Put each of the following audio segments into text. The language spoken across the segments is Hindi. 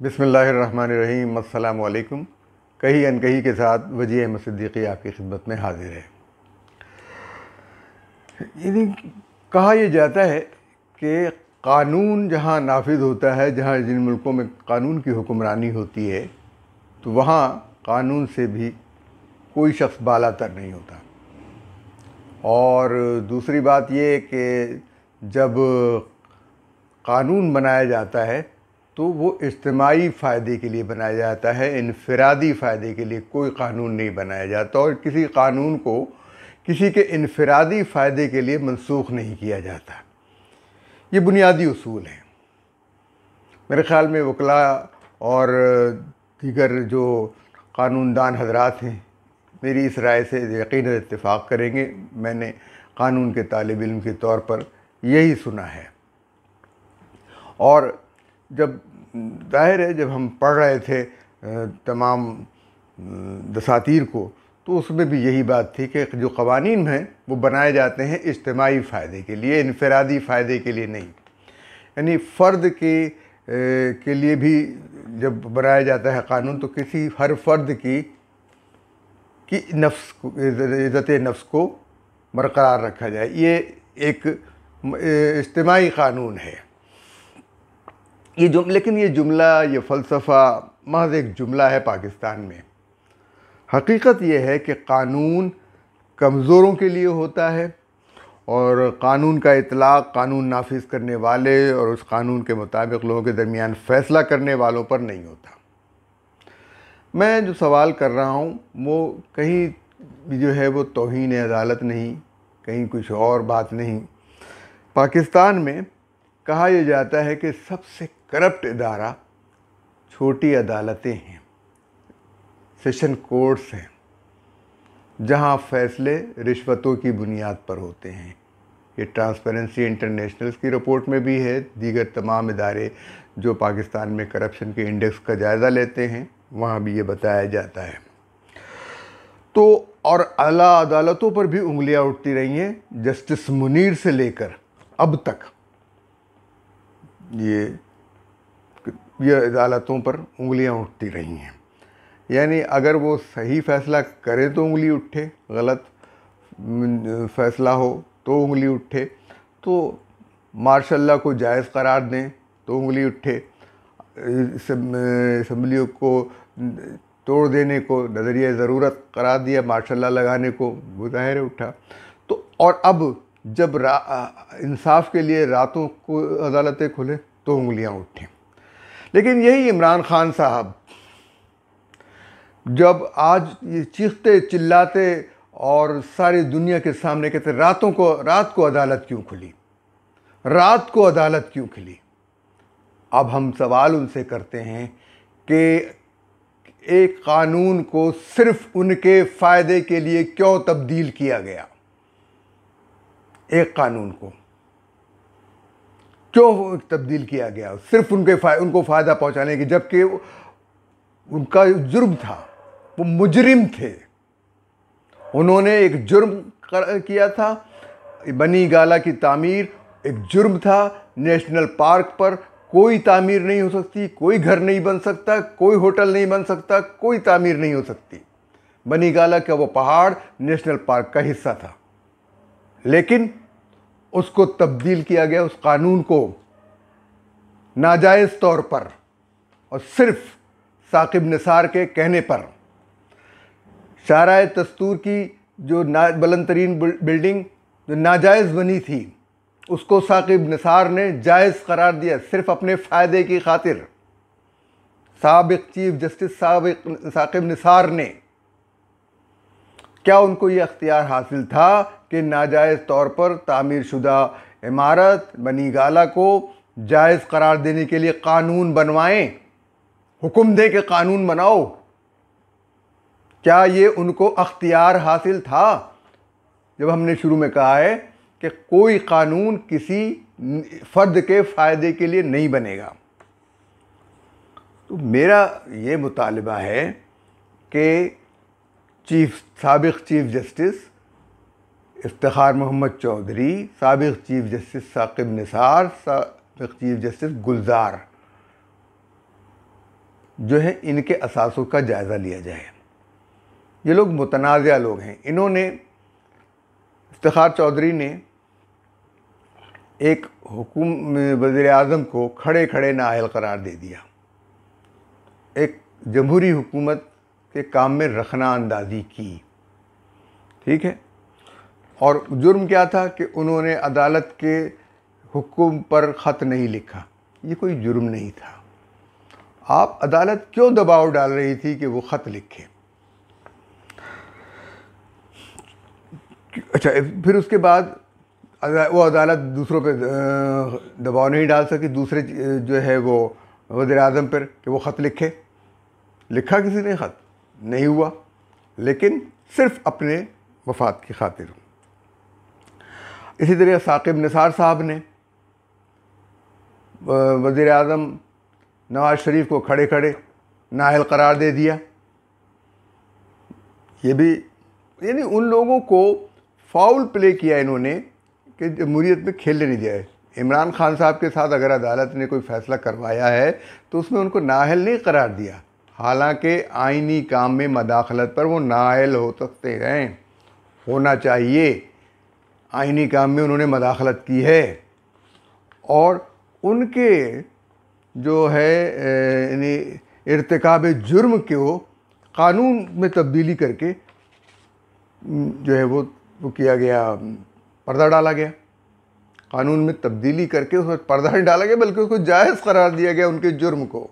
बिस्मिल्लाहिर्रहमानिर्रहीम। अस्सलामु अलैकुम। कही अनकही के साथ वजी अहमद सिद्दीकी आपकी खिदमत में हाजिर है। यानी कहा यह जाता है कि कानून जहाँ नाफिज होता है, जहाँ जिन मुल्कों में कानून की हुक्मरानी होती है, तो वहाँ कानून से भी कोई शख्स बालातर नहीं होता। और दूसरी बात ये कि जब कानून बनाया जाता है तो वो इज्तिमाई फ़ायदे के लिए बनाया जाता है, इनफरादी फ़ायदे के लिए कोई कानून नहीं बनाया जाता। और किसी कानून को किसी के इनफरादी फ़ायदे के लिए मनसूख नहीं किया जाता। ये बुनियादी उसूल हैं। मेरे ख़्याल में वकला और दीगर जो कानूनदान हजरात हैं मेरी इस राय से यकीनन इत्तेफाक करेंगे। मैंने कानून के तालिब इल्म के तौर पर यही सुना है। और जब ज़ाहिर है जब हम पढ़ रहे थे तमाम दसातीर को, तो उसमें भी यही बात थी कि जो क़वानीन हैं वो बनाए जाते हैं इज्तिमाई फ़ायदे के लिए, इनफरादी फ़ायदे के लिए नहीं। यानी फ़र्द के लिए भी जब बनाया जाता है कानून, तो किसी हर फ़र्द की नफ्स को, इज़्ज़त नफ्स को बरकरार रखा जाए। ये एक इज्तिमाई कानून है। लेकिन ये जुमला, ये फ़लसफ़ा महज़ एक जुमला है पाकिस्तान में। हकीकत ये है कि कानून कमज़ोरों के लिए होता है और कानून का इतलाक़ कानून नाफिज करने वाले और उस कानून के मुताबिक लोगों के दरमियान फ़ैसला करने वालों पर नहीं होता। मैं जो सवाल कर रहा हूँ वो कहीं भी जो है वो तौहीन अदालत नहीं, कहीं कुछ और बात नहीं। पाकिस्तान में कहा यह जाता है कि सबसे करप्ट इदारा छोटी अदालतें हैं, सेशन कोर्ट्स हैं, जहां फ़ैसले रिश्वतों की बुनियाद पर होते हैं। ये ट्रांसपेरेंसी इंटरनेशनल की रिपोर्ट में भी है। दीगर तमाम इदारे जो पाकिस्तान में करप्शन के इंडेक्स का जायज़ा लेते हैं वहाँ भी ये बताया जाता है। तो और आला अदालतों पर भी उंगलियां उठती रही हैं। जस्टिस मुनीर से लेकर अब तक ये अदालतों पर उंगलियां उठती रही हैं। यानी अगर वो सही फ़ैसला करे तो उंगली उठे, गलत फ़ैसला हो तो उंगली उठे, तो मार्शल को जायज़ करार दें तो उंगली उठे, असम्बलियों को तोड़ देने को नज़रिया ज़रूरत करार दिया, मार्शल लगाने को वो ज़ाहिर उठा। तो और अब जब इंसाफ के लिए रातों को अदालतें खुले तो उंगलियां उठें। लेकिन यही इमरान खान साहब जब आज ये चीखते चिल्लाते और सारी दुनिया के सामने कहते रात को अदालत क्यों खुली, रात को अदालत क्यों खुली। अब हम सवाल उनसे करते हैं कि एक कानून को सिर्फ उनके फ़ायदे के लिए क्यों तब्दील किया गया। एक कानून को क्यों तब्दील किया गया सिर्फ उनको फ़ायदा पहुंचाने की, जबकि उनका जुर्म था, वो मुजरिम थे। उन्होंने एक जुर्म किया था। बनी गाला की तामीर एक जुर्म था। नेशनल पार्क पर कोई तामीर नहीं हो सकती, कोई घर नहीं बन सकता, कोई होटल नहीं बन सकता, कोई तामीर नहीं हो सकती। बनी गाला का वो पहाड़ नेशनल पार्क का हिस्सा था, लेकिन उसको तब्दील किया गया, उस कानून को नाजायज़ तौर पर, और सिर्फ साकिब निसार के कहने पर। शाहराह दस्तूर की जो बुलंद तरीन बिल्डिंग जो नाजायज़ बनी थी, उसको साकिब निसार ने जायज़ करार दिया सिर्फ अपने फ़ायदे की खातिर। साबिक़ चीफ जस्टिस साकिब निसार ने, क्या उनको ये अख्तियार हासिल था कि नाजायज़ तौर पर तामीर शुदा इमारत बनी गाला को जायज़ करार देने के लिए कानून बनवाएं, हुक्म दें कि कानून बनाओ? क्या ये उनको अख्तियार हासिल था? जब हमने शुरू में कहा है कि कोई कानून किसी फ़र्द के फ़ायदे के लिए नहीं बनेगा। तो मेरा ये मुतालिबा है कि साबिक़ चीफ जस्टिस इफ्तिखार मोहम्मद चौधरी, साबिक़ चीफ जस्टिस साकिब निसार, साबिक़ चीफ जस्टिस गुलजार, जो है इनके असासों का जायज़ा लिया जाए। ये लोग मुतनाज़ा लोग हैं। इन्होंने, इफ्तिखार चौधरी ने एक वज़ीर आज़म को खड़े खड़े नाअहल करार दे दिया, एक जमहूरी हुकूमत के काम में रखना अंदाज़ी की, ठीक है। और जुर्म क्या था कि उन्होंने अदालत के हुक्म पर ख़त नहीं लिखा। ये कोई जुर्म नहीं था। आप अदालत क्यों दबाव डाल रही थी कि वो ख़त लिखे? अच्छा, फिर उसके बाद वो अदालत दूसरों पे दबाव नहीं डाल सकी, दूसरे जो है वो वज़ीर आज़म पर कि वो ख़त लिखे। लिखा किसी ने ख़त? नहीं हुआ, लेकिन सिर्फ अपने मफाद की खातिर। इसी तरह साकिब निसार साहब ने वज़ीर आज़म नवाज़ शरीफ को खड़े खड़े नाअहल करार दे दिया। ये भी, यानी उन लोगों को फाउल प्ले किया इन्होंने कि जमहूरियत में खेलने नहीं दिया है। इमरान खान साहब के साथ अगर अदालत ने कोई फ़ैसला करवाया है तो उसमें उनको नाअहल नहीं करार दिया, हालांकि आइनी काम में मदाखलत पर वो नाअहल हो सकते हैं, होना चाहिए। आइनी काम में उन्होंने मदाखलत की है और उनके जो है यानी इर्तिकाब जुर्म को कानून में तब्दीली करके जो है वो किया गया, पर्दा डाला गया। कानून में तब्दीली करके उसमें पर्दा नहीं डाला गया, बल्कि उसको जायज़ करार दिया गया उनके जुर्म को।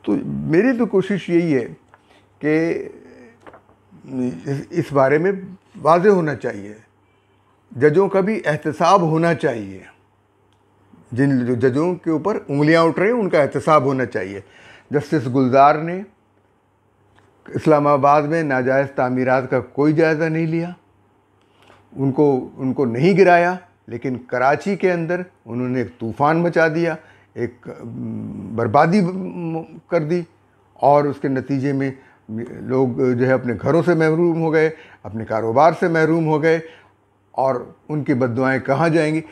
तो मेरी तो कोशिश यही है कि इस बारे में वाज़ेह होना चाहिए, जजों का भी एहतसाब होना चाहिए। जिन जजों के ऊपर उंगलियां उठ रही हैं उनका एहतसाब होना चाहिए। जस्टिस गुलजार ने इस्लामाबाद में नाजायज़ तामीरात का कोई जायज़ा नहीं लिया, उनको नहीं गिराया, लेकिन कराची के अंदर उन्होंने एक तूफ़ान मचा दिया, एक बर्बादी कर दी और उसके नतीजे में लोग जो है अपने घरों से महरूम हो गए, अपने कारोबार से महरूम हो गए और उनकी बद्दुआएं कहाँ जाएंगी।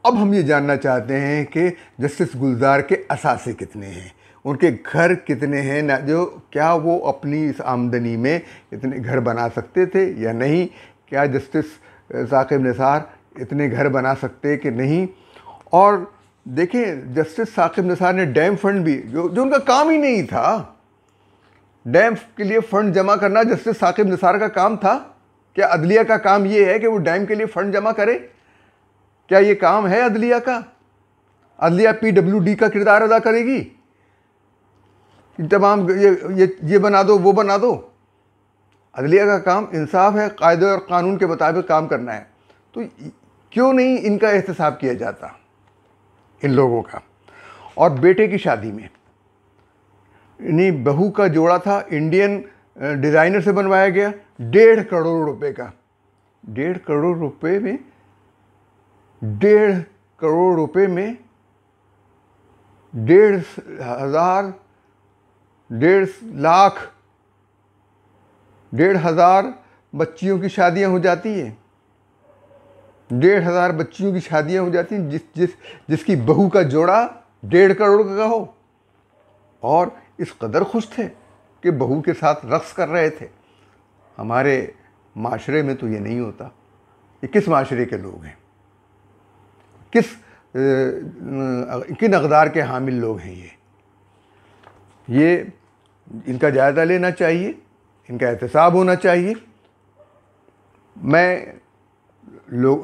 अब हम ये जानना चाहते हैं कि जस्टिस गुलजार के असासे कितने हैं, उनके घर कितने हैं, ना जो क्या वो अपनी इस आमदनी में इतने घर बना सकते थे या नहीं, क्या जस्टिस साकिब निसार इतने घर बना सकते कि नहीं। और देखें, जस्टिस साकिब निसार ने डैम फंड भी, जो उनका काम ही नहीं था, डैम के लिए फ़ंड जमा करना जस्टिस साकिब निसार का काम था। क्या अदलिया का काम ये है कि वो डैम के लिए फ़ंड जमा करे? क्या ये काम है अदलिया का? अदलिया PWD का किरदार अदा करेगी? तमाम ये बना दो, वो बना दो। अदलिया का काम इंसाफ है, कायदे और कानून के मुताबिक काम करना है। तो क्यों नहीं इनका एहतसाब किया जाता इन लोगों का? और बेटे की शादी में इन्हीं बहू का जोड़ा था, इंडियन डिज़ाइनर से बनवाया गया, 1.5 करोड़ रुपए का। 1.5 करोड़ रुपए में 1.5 करोड़ रुपए में 1.5 बच्चियों की शादियां हो जाती हैं। 1.5 बच्चियों की शादियां हो जाती हैं जिसकी बहू का जोड़ा 1.5 करोड़ का हो, और इस कदर खुश थे कि बहू के साथ रक्स कर रहे थे। हमारे माशरे में तो ये नहीं होता। ये किस माशरे के लोग हैं? किन अक़दार के हामिल लोग हैं ये इनका जायज़ा लेना चाहिए, इनका एहतसाब होना चाहिए।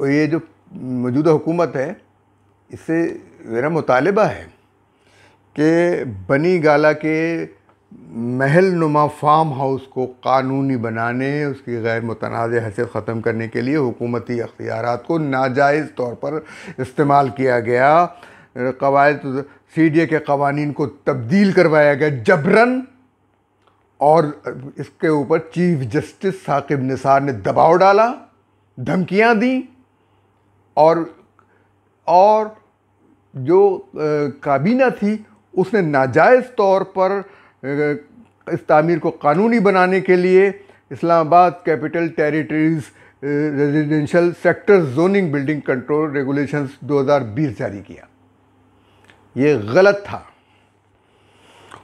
ये जो मौजूदा हुकूमत है, इससे मेरा मुतालिबा है कि बनी गाला के महल नुमा फार्म हाउस को कानूनी बनाने, उसकी गैर मुतनाज़ हैसियत ख़त्म करने के लिए हुकूमती अख्तियारात को नाजायज़ तौर पर इस्तेमाल किया गया। कवायद CDA के कवानीन को तब्दील करवाया गया जबरन, और इसके ऊपर चीफ जस्टिस साकिब निसार ने दबाव डाला, धमकियां दी, और जो काबीना थी उसने नाजायज़ तौर पर इस तामीर को कानूनी बनाने के लिए Islamabad capital territories residential sector zoning building control regulations 2020 जारी किया। ये गलत था।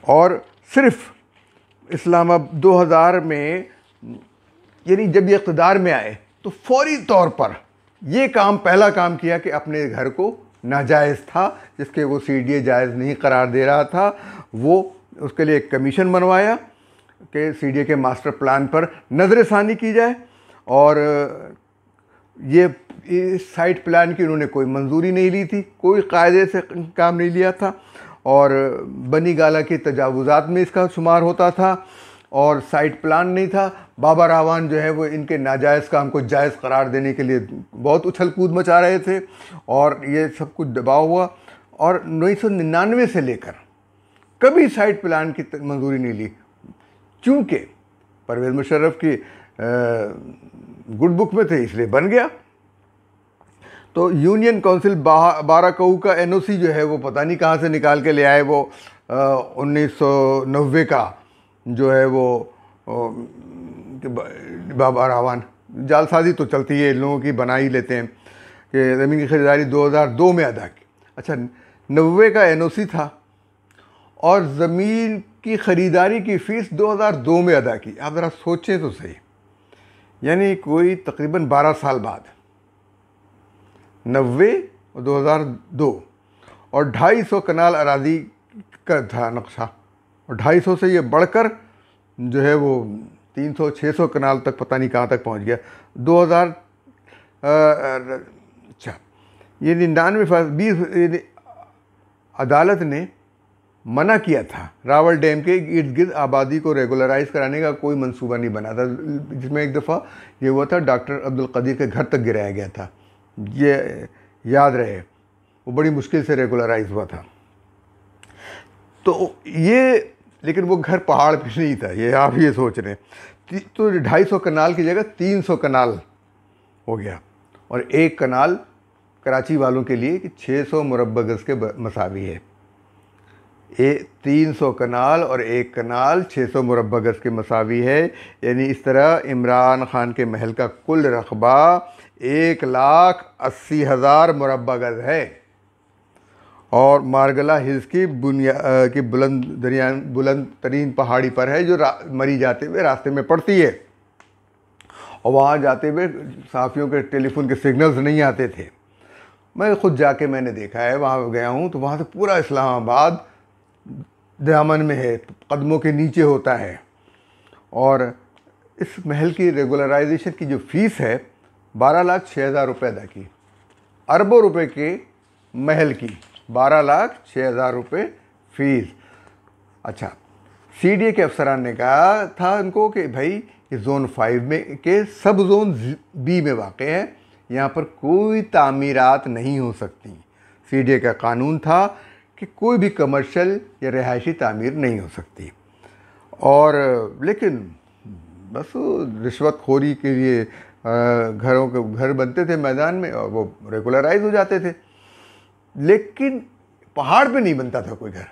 और सिर्फ इस्लामाबाद 2000 में, यानी जब ये इक़्तिदार में आए तो फौरी तौर पर ये काम, पहला काम किया कि अपने घर को नाजायज़ था, जिसके वो CDA जायज़ नहीं करार दे रहा था, वो उसके लिए एक कमीशन बनवाया कि CDA के मास्टर प्लान पर नज़रसानी की जाए। और ये इस साइट प्लान की उन्होंने कोई मंजूरी नहीं ली थी, कोई कायदे से काम नहीं लिया था, और बनी गाला के तजावुज़ात में इसका शुमार होता था, और साइट प्लान नहीं था। बाबा रावान जो है वो इनके नाजायज़ काम को जायज़ करार देने के लिए बहुत उछल कूद मचा रहे थे, और ये सब कुछ दबाव हुआ। और 1999 से लेकर कभी साइट प्लान की मंजूरी नहीं ली, चूँकि परवेज़ मुशर्रफ की गुड बुक में थे, इसलिए बन गया। तो यूनियन काउंसिल 12 कऊ का NOC जो है वो पता नहीं कहाँ से निकाल के ले आए, वो 1990 का जो है वो बाबा रावान, जालसाजी तो चलती है, इन लोगों की बना ही लेते हैं कि ज़मीन की ख़रीदारी 2002 में अदा की। अच्छा, 90 का NOC था और ज़मीन की ख़रीदारी की फ़ीस 2002 में अदा की। आप ज़रा सोचें तो सही, यानी कोई तकरीबन 12 साल बाद, 90 और 2002, और 250 कनाल अरादी का था नक्शा, और 250 से ये बढ़कर जो है वो 300-600 कनाल तक पता नहीं कहाँ तक पहुँच गया 2000। अच्छा, ये 99 अदालत ने मना किया था रावल डैम के इर्द गिर्द आबादी को रेगुलराइज कराने का कोई मंसूबा नहीं बना था, जिसमें एक दफ़ा ये हुआ था डॉक्टर अब्दुल कदीर के घर तक गिराया गया था, ये याद रहे, वो बड़ी मुश्किल से रेगुलराइज हुआ था। तो ये, लेकिन वो घर पहाड़ पे नहीं था, ये आप ये सोच रहे हैं। तो 250 कनाल की जगह 300 कनाल हो गया, और एक कनाल कराची वालों के लिए कि 600 मुरब्बा गज़ के मसावी है। 300 कनाल और एक कनाल 600 मुरब्बा गज़ के मसावी है, यानी इस तरह इमरान खान के महल का कुल रकबा 1,80,000 मुरब्बा गज़ है। और मारगला हिल्स की बुलंद तरीन पहाड़ी पर है, जो मरी जाते हुए रास्ते में पड़ती है, और वहाँ जाते हुए साफ़ियों के टेलीफोन के सिग्नल्स नहीं आते थे। मैं ख़ुद जाके मैंने देखा है, वहाँ गया हूँ, तो वहाँ से पूरा इस्लामाबाद दामन में है, कदमों के नीचे होता है। और इस महल की रेगुलराइजेशन की जो फ़ीस है 12,06,000 रुपये अदा की, अरबों रुपए के महल की 12,06,000 रुपये फ़ीस। अच्छा, CDA के अफसरान ने कहा था उनको कि भाई ये ज़ोन 5 में के सब ज़ोन B में वाक़ है, यहाँ पर कोई तामीरात नहीं हो सकती। CDA का कानून था कि कोई भी कमर्शियल या रिहायशी तामीर नहीं हो सकती। और लेकिन बस रिश्वतखोरी के लिए घरों के घर बनते थे मैदान में, और वो रेगुलराइज हो जाते थे, लेकिन पहाड़ पे नहीं बनता था कोई घर।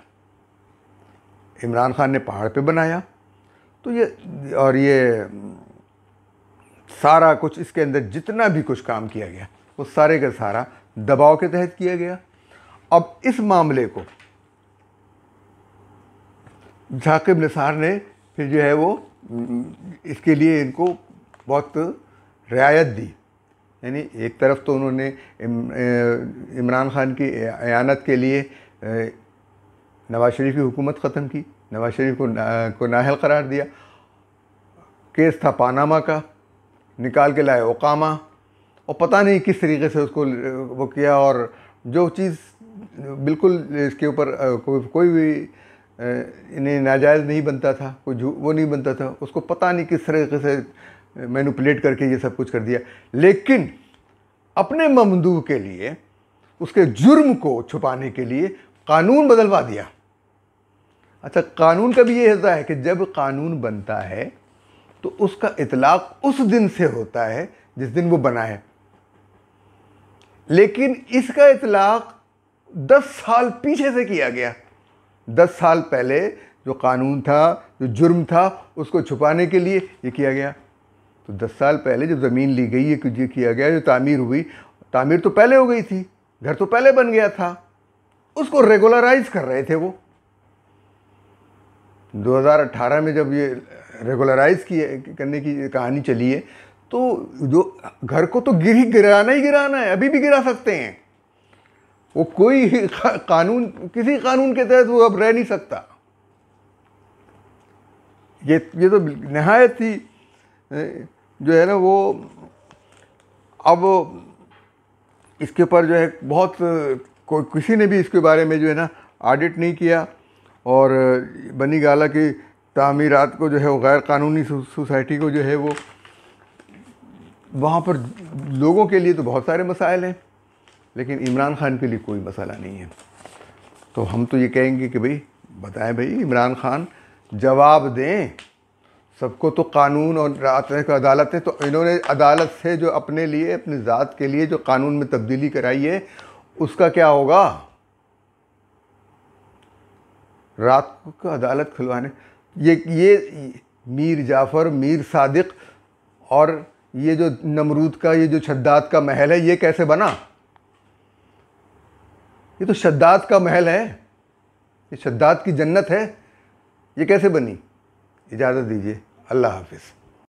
इमरान खान ने पहाड़ पे बनाया, तो ये सारा कुछ, इसके अंदर जितना भी कुछ काम किया गया वो सारे का सारा दबाव के तहत किया गया। अब इस मामले को झाकिब निसार ने फिर जो है वो इसके लिए इनको बहुत रियायत दी, यानी एक तरफ तो उन्होंने इमरान खान की एयानत के लिए नवाज शरीफ की हुकूमत ख़त्म की, नवाज शरीफ को नाअहल करार दिया। केस था पानामा का, निकाल के लाए ओकामा, और पता नहीं किस तरीके से उसको वो किया, और जो चीज़ बिल्कुल इसके ऊपर कोई भी इन्हें नाजायज़ नहीं बनता था, कोई वो नहीं बनता था, उसको पता नहीं किस तरीके से मैनिपुलेट करके ये सब कुछ कर दिया। लेकिन अपने ममदूह के लिए, उसके जुर्म को छुपाने के लिए कानून बदलवा दिया। अच्छा, कानून का भी ये होता है कि जब कानून बनता है तो उसका इतलाक़ उस दिन से होता है जिस दिन वो बना है, लेकिन इसका इतलाक़ 10 साल पीछे से किया गया। 10 साल पहले जो कानून था, जो जुर्म था, उसको छुपाने के लिए ये किया गया। तो 10 साल पहले जो ज़मीन ली गई, ये किया गया, जो तामीर हुई, तामीर तो पहले हो गई थी, घर तो पहले बन गया था, उसको रेगुलराइज कर रहे थे वो। 2018 में जब ये रेगुलराइज करने की कहानी चली है, तो जो घर को तो गिराना ही गिराना है, अभी भी गिरा सकते हैं। वो कोई कानून, किसी कानून के तहत वो अब रह नहीं सकता। ये तो नहायत ही जो है ना, वो अब इसके ऊपर जो है बहुत किसी ने भी इसके बारे में जो है ना ऑडिट नहीं किया, और बनी गाला की तामीरात को जो है वो गैर कानूनी सोसाइटी को जो है वो, वहाँ पर लोगों के लिए तो बहुत सारे मसाइल हैं, लेकिन इमरान खान के लिए कोई मसला नहीं है। तो हम तो ये कहेंगे कि भाई बताएं, भाई इमरान खान जवाब दें। सबको तो कानून और अदालत है, तो इन्होंने अदालत से जो अपने लिए, अपनी ज़ात के लिए जो कानून में तब्दीली कराई है, उसका क्या होगा? रात को अदालत खुलवाने, ये मीर जाफ़र, मीर सादिक और ये जो नमरूद का, ये जो शद्दाद का महल है, ये कैसे बना? ये तो शद्दाद का महल है, ये शद्दाद की जन्नत है, ये कैसे बनी? इजाज़त दीजिए, अल्लाह हाफिज़।